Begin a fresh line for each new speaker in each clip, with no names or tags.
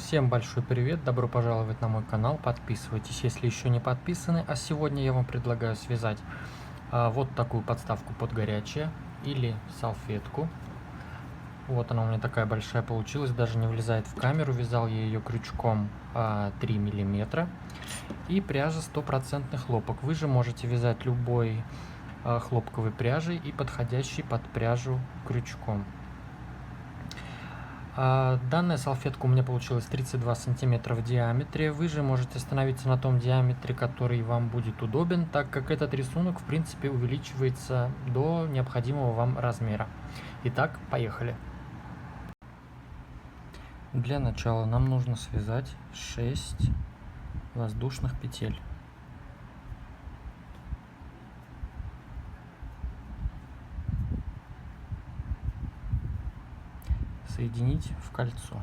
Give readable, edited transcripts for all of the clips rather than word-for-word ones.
Всем большой привет, добро пожаловать на мой канал, подписывайтесь, если еще не подписаны. А сегодня я вам предлагаю связать вот такую подставку под горячее или салфетку. Вот она у меня такая большая получилась, даже не влезает в камеру. Вязал я ее крючком 3 миллиметра и пряжа 100% хлопок. Вы же можете вязать любой хлопковой пряжей и подходящей под пряжу крючком. Данная салфетка у меня получилась 32 сантиметра в диаметре. Вы же можете остановиться на том диаметре, который вам будет удобен, так как этот рисунок в принципе увеличивается до необходимого вам размера. Итак, поехали. Для начала нам нужно связать 6 воздушных петель. Соединить в кольцо.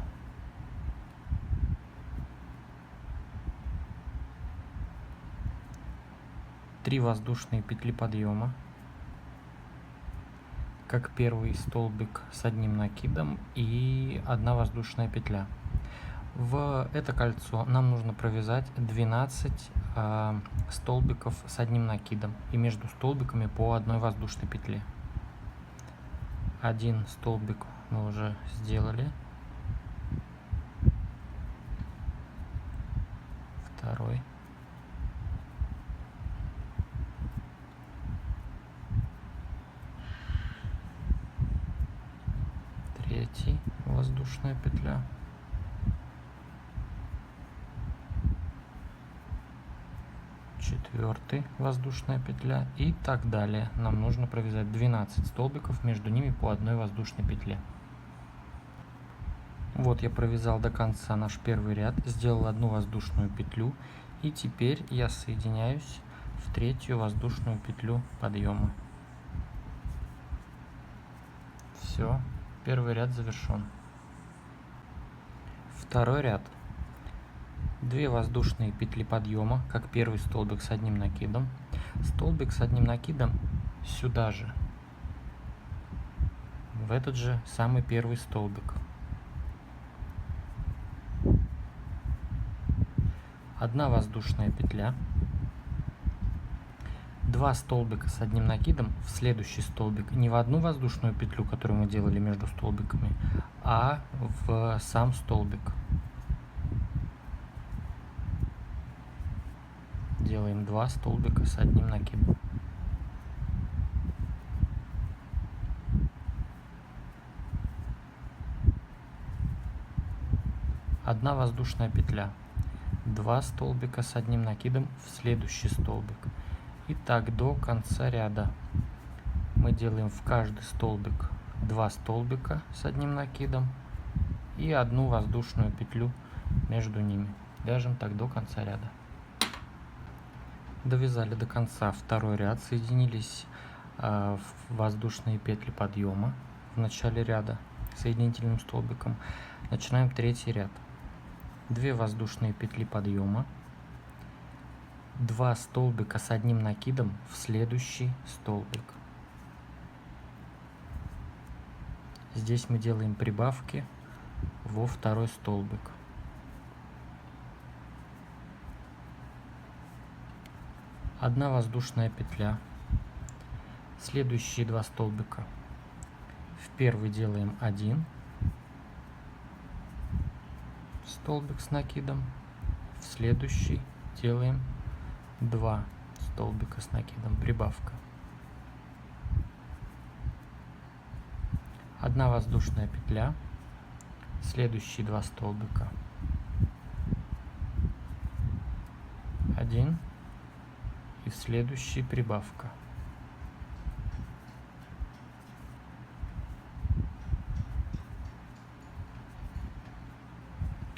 Три воздушные петли подъема, как первый столбик с одним накидом и одна воздушная петля. В это кольцо нам нужно провязать 12 столбиков с одним накидом и между столбиками по одной воздушной петле. Один столбик мы уже сделали, второй, третий, воздушная петля, четвертый, воздушная петля и так далее. Нам нужно провязать 12 столбиков, между ними по одной воздушной петле. Вот я провязал до конца наш первый ряд, сделал одну воздушную петлю и теперь я соединяюсь в третью воздушную петлю подъема. Все, первый ряд завершен. Второй ряд. 2 воздушные петли подъема, как первый столбик с одним накидом. Столбик с одним накидом сюда же, в этот же самый первый столбик. Одна воздушная петля, 2 столбика с одним накидом в следующий столбик, не в одну воздушную петлю, которую мы делали между столбиками, а в сам столбик. Делаем 2 столбика с одним накидом. Одна воздушная петля, 2 столбика с одним накидом в следующий столбик. И так до конца ряда мы делаем в каждый столбик 2 столбика с одним накидом и одну воздушную петлю между ними. Вяжем так до конца ряда. Довязали до конца второй ряд, соединились в воздушные петли подъема в начале ряда соединительным столбиком. Начинаем третий ряд. 2 воздушные петли подъема, 2 столбика с одним накидом в следующий столбик. Здесь мы делаем прибавки во второй столбик. Одна воздушная петля, следующие 2 столбика. В первый делаем 1 столбик с накидом, в следующий делаем 2 столбика с накидом, прибавка. Одна воздушная петля, следующие 2 столбика, 1 и в следующий прибавка.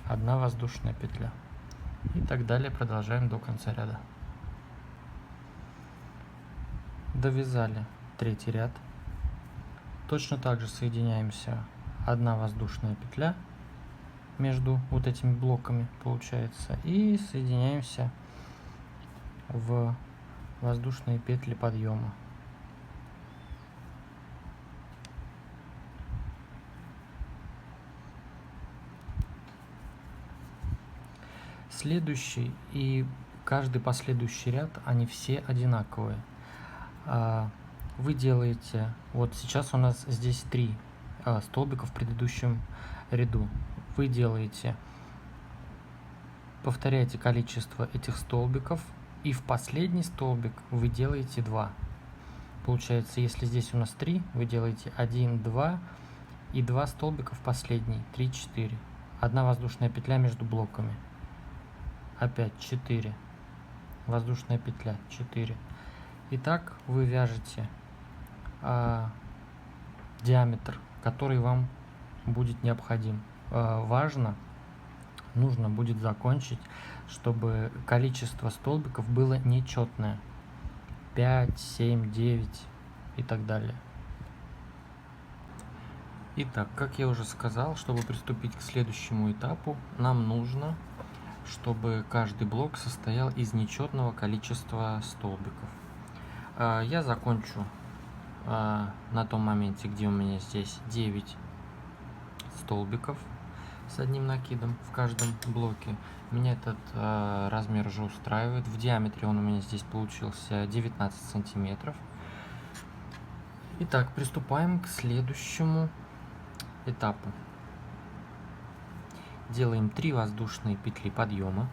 Одна воздушная петля. И так далее продолжаем до конца ряда. Довязали третий ряд. Точно так же соединяемся, одна воздушная петля между вот этими блоками получается, и соединяемся в воздушные петли подъема. Следующий и каждый последующий ряд, они все одинаковые. Вы делаете, вот сейчас у нас здесь 3 столбика в предыдущем ряду. Вы делаете, повторяете количество этих столбиков, и в последний столбик вы делаете 2. Получается, если здесь у нас 3, вы делаете 1, 2 и 2 столбика в последний, 3, 4. Одна воздушная петля между блоками. Опять 4. Воздушная петля 4. Итак, вы вяжете диаметр, который вам будет необходим. Нужно будет закончить, чтобы количество столбиков было нечетное. 5, 7, 9 и так далее. Итак, как я уже сказал, чтобы приступить к следующему этапу, нам нужно, чтобы каждый блок состоял из нечетного количества столбиков. Я закончу на том моменте, где у меня здесь 9 столбиков с одним накидом в каждом блоке. Меня этот размер уже устраивает. В диаметре он у меня здесь получился 19 сантиметров. Итак, приступаем к следующему этапу. Делаем 3 воздушные петли подъема.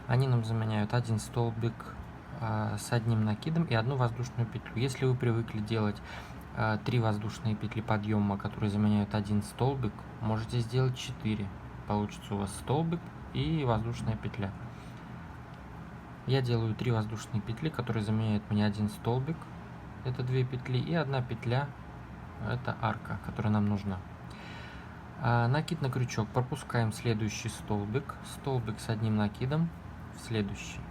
Они нам заменяют один столбик с одним накидом и одну воздушную петлю. Если вы привыкли делать 3 воздушные петли подъема, которые заменяют один столбик, можете сделать 4. Получится у вас столбик и воздушная петля. Я делаю 3 воздушные петли, которые заменяют мне один столбик, это 2 петли, и одна петля, это арка, которая нам нужна. Накид на крючок, пропускаем следующий столбик с одним накидом в следующий.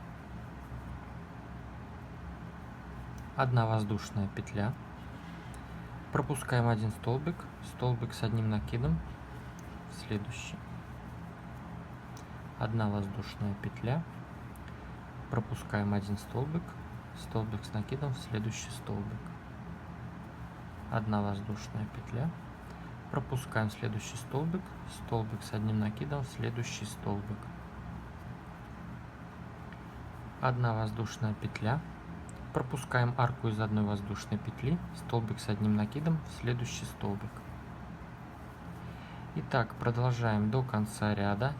Одна воздушная петля, пропускаем один столбик с одним накидом в следующий. Одна воздушная петля, пропускаем один столбик с накидом в следующий столбик. Одна воздушная петля, пропускаем следующий столбик с одним накидом в следующий столбик. Одна воздушная петля, пропускаем арку из одной воздушной петли, столбик с одним накидом в следующий столбик. Итак, продолжаем до конца ряда.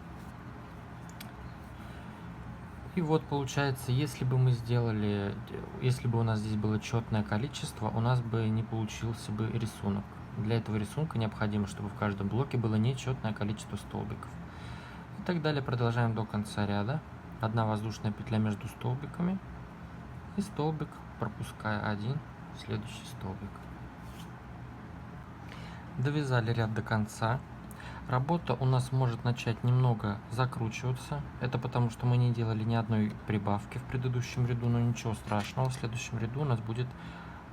И вот получается, если бы у нас здесь было четное количество, у нас бы не получился бы рисунок. Для этого рисунка необходимо, чтобы в каждом блоке было нечетное количество столбиков. И так далее продолжаем до конца ряда. Одна воздушная петля между столбиками и столбик, пропуская один в следующий столбик. Довязали ряд до конца. Работа у нас может начать немного закручиваться. Это потому, что мы не делали ни одной прибавки в предыдущем ряду, но ничего страшного. В следующем ряду у нас будет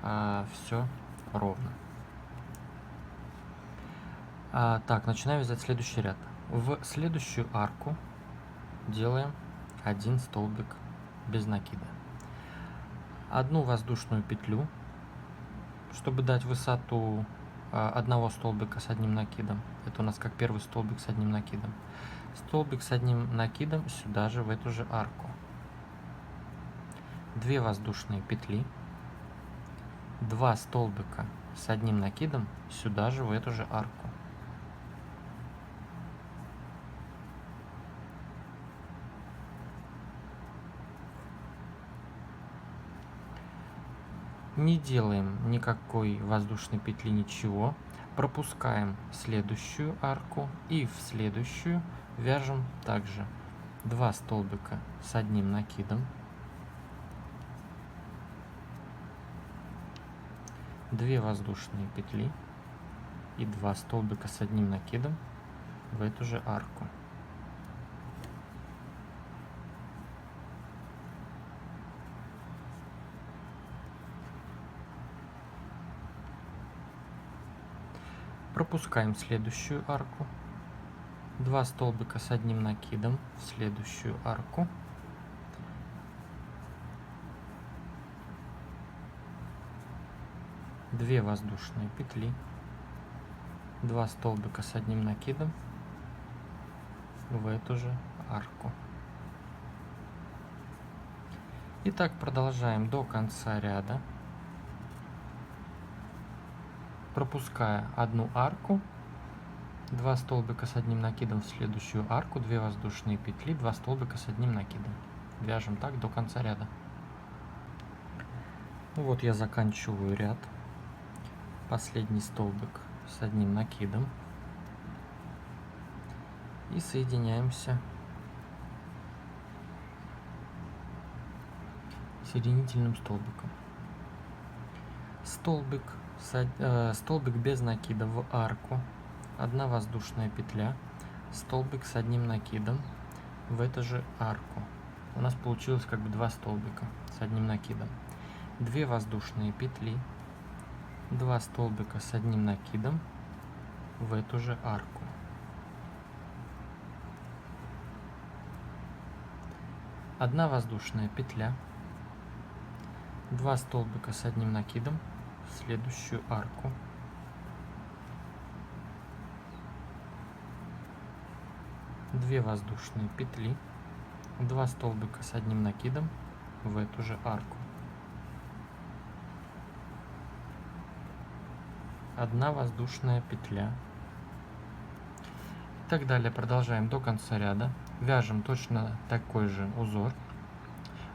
все ровно. Так, начинаем вязать следующий ряд. В следующую арку делаем один столбик без накида. Одну воздушную петлю, чтобы дать высоту одного столбика с одним накидом. Это у нас как первый столбик с одним накидом. Столбик с одним накидом сюда же, в эту же арку. 2 воздушные петли. 2 столбика с одним накидом сюда же, в эту же арку. Не делаем никакой воздушной петли, ничего. Пропускаем следующую арку и в следующую вяжем также 2 столбика с одним накидом, 2 воздушные петли и 2 столбика с одним накидом в эту же арку. Пропускаем следующую арку, 2 столбика с одним накидом в следующую арку, две воздушные петли, 2 столбика с одним накидом в эту же арку. И так продолжаем до конца ряда, пропуская одну арку, 2 столбика с одним накидом в следующую арку, 2 воздушные петли, 2 столбика с одним накидом. Вяжем так до конца ряда. Вот я заканчиваю ряд. Последний столбик с одним накидом. И соединяемся соединительным столбиком. Столбик без накида в арку, 1 воздушная петля, столбик с одним накидом в эту же арку. У нас получилось как бы 2 столбика с одним накидом. 2 воздушные петли, 2 столбика с одним накидом в эту же арку. 1 воздушная петля, 2 столбика с одним накидом в следующую арку. 2 воздушные петли, 2 столбика с одним накидом в эту же арку. 1 воздушная петля. И так далее. Продолжаем до конца ряда. Вяжем точно такой же узор.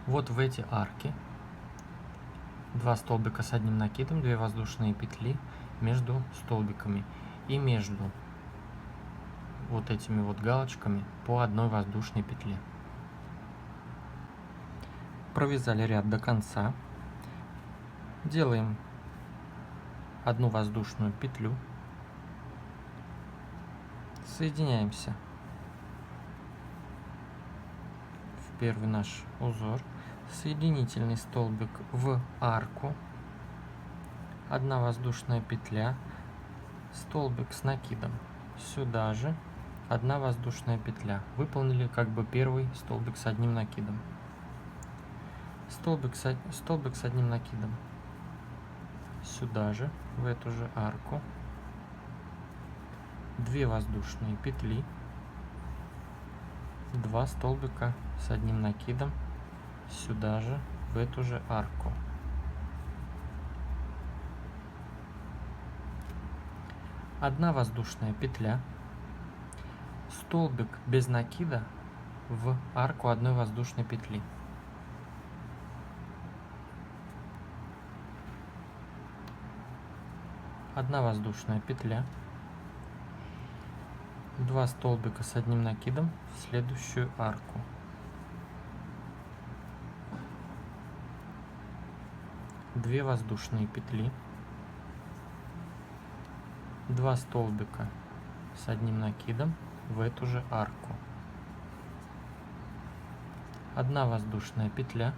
Вот в эти арки 2 столбика с одним накидом, 2 воздушные петли между столбиками. И между вот этими вот галочками по 1 воздушной петле. Провязали ряд до конца. Делаем 1 воздушную петлю. Соединяемся в первый наш узор. Соединительный столбик в арку. 1 воздушная петля. Столбик с накидом. Сюда же 1 воздушная петля. Выполнили как бы первый столбик с одним накидом. Столбик с одним накидом. Сюда же, в эту же арку. 2 воздушные петли. 2 столбика с одним накидом. Сюда же, в эту же арку. 1 воздушная петля. Столбик без накида в арку 1 воздушной петли. 1 воздушная петля. 2 столбика с одним накидом в следующую арку. 2 воздушные петли. 2 столбика с одним накидом в эту же арку. 1 воздушная петля.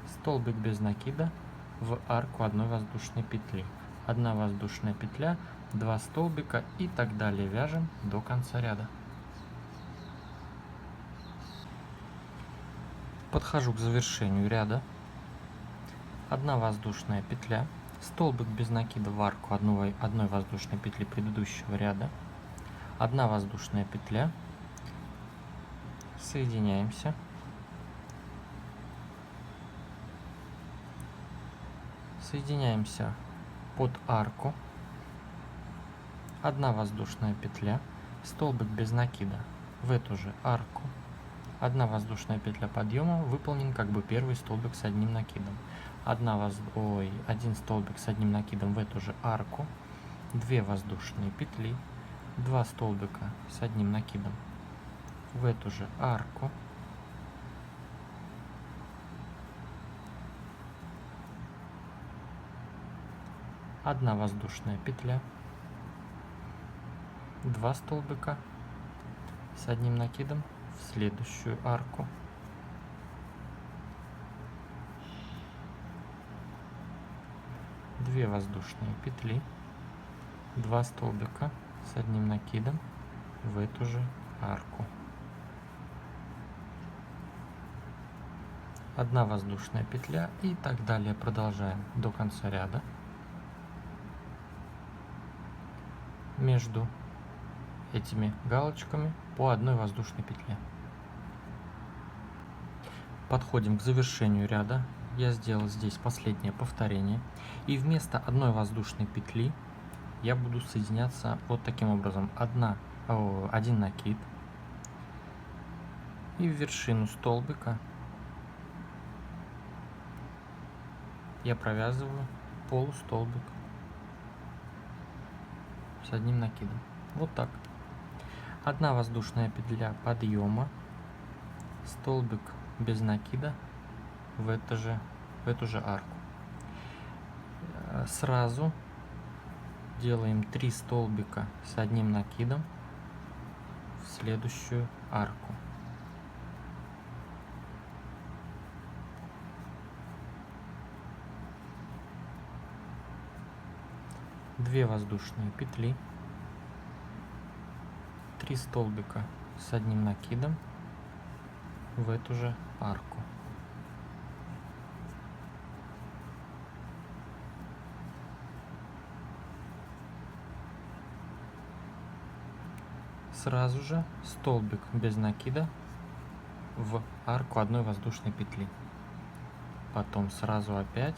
Столбик без накида в арку 1 воздушной петли. 1 воздушная петля, 2 столбика и так далее. Вяжем до конца ряда. Подхожу к завершению ряда. 1 воздушная петля, столбик без накида в арку 1 воздушной петли предыдущего ряда, 1 воздушная петля, соединяемся, под арку, 1 воздушная петля, столбик без накида в эту же арку, 1 воздушная петля подъема, выполнен как бы первый столбик с одним накидом. 1 столбик с одним накидом в эту же арку, 2 воздушные петли, 2 столбика с одним накидом в эту же арку, 1 воздушная петля, 2 столбика с одним накидом в следующую арку, 2 воздушные петли, 2 столбика с одним накидом в эту же арку, 1 воздушная петля и так далее. Продолжаем до конца ряда. Между этими галочками по 1 воздушной петле. подходим к завершению ряда. Я сделал здесь последнее повторение. И вместо одной воздушной петли я буду соединяться вот таким образом. Один накид. И в вершину столбика я провязываю полустолбик с одним накидом. Вот так. Одна воздушная петля подъема, столбик без накида в эту же арку. Сразу делаем 3 столбика с одним накидом в следующую арку. Две воздушные петли, 3 столбика с одним накидом в эту же арку. Сразу же столбик без накида в арку одной воздушной петли. Потом сразу опять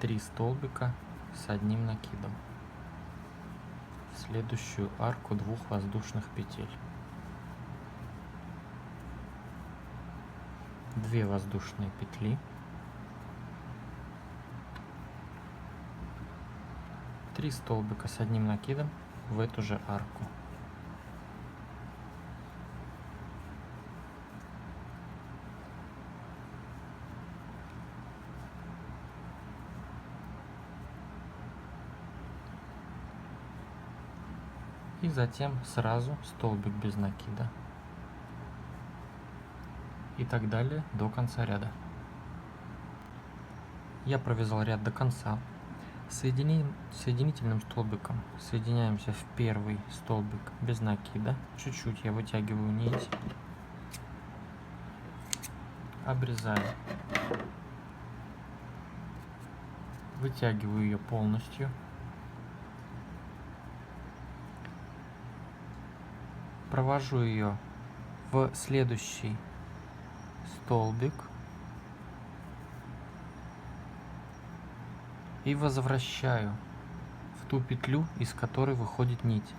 3 столбика с одним накидом в следующую арку 2 воздушных петель. 2 воздушные петли, 3 столбика с одним накидом в эту же арку. И затем сразу столбик без накида. И так далее до конца ряда. Я провязал ряд до конца. Соединительным столбиком соединяемся в первый столбик без накида. Чуть-чуть я вытягиваю нить. Обрезаю. Вытягиваю ее полностью. Провожу ее в следующий столбик и возвращаю в ту петлю, из которой выходит нить.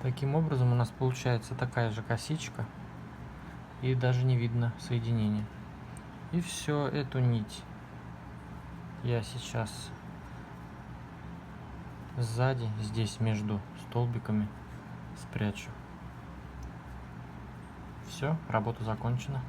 Таким образом у нас получается такая же косичка, и даже не видно соединения. И все, эту нить я сейчас сзади, здесь между столбиками спрячу. Все, работа закончена.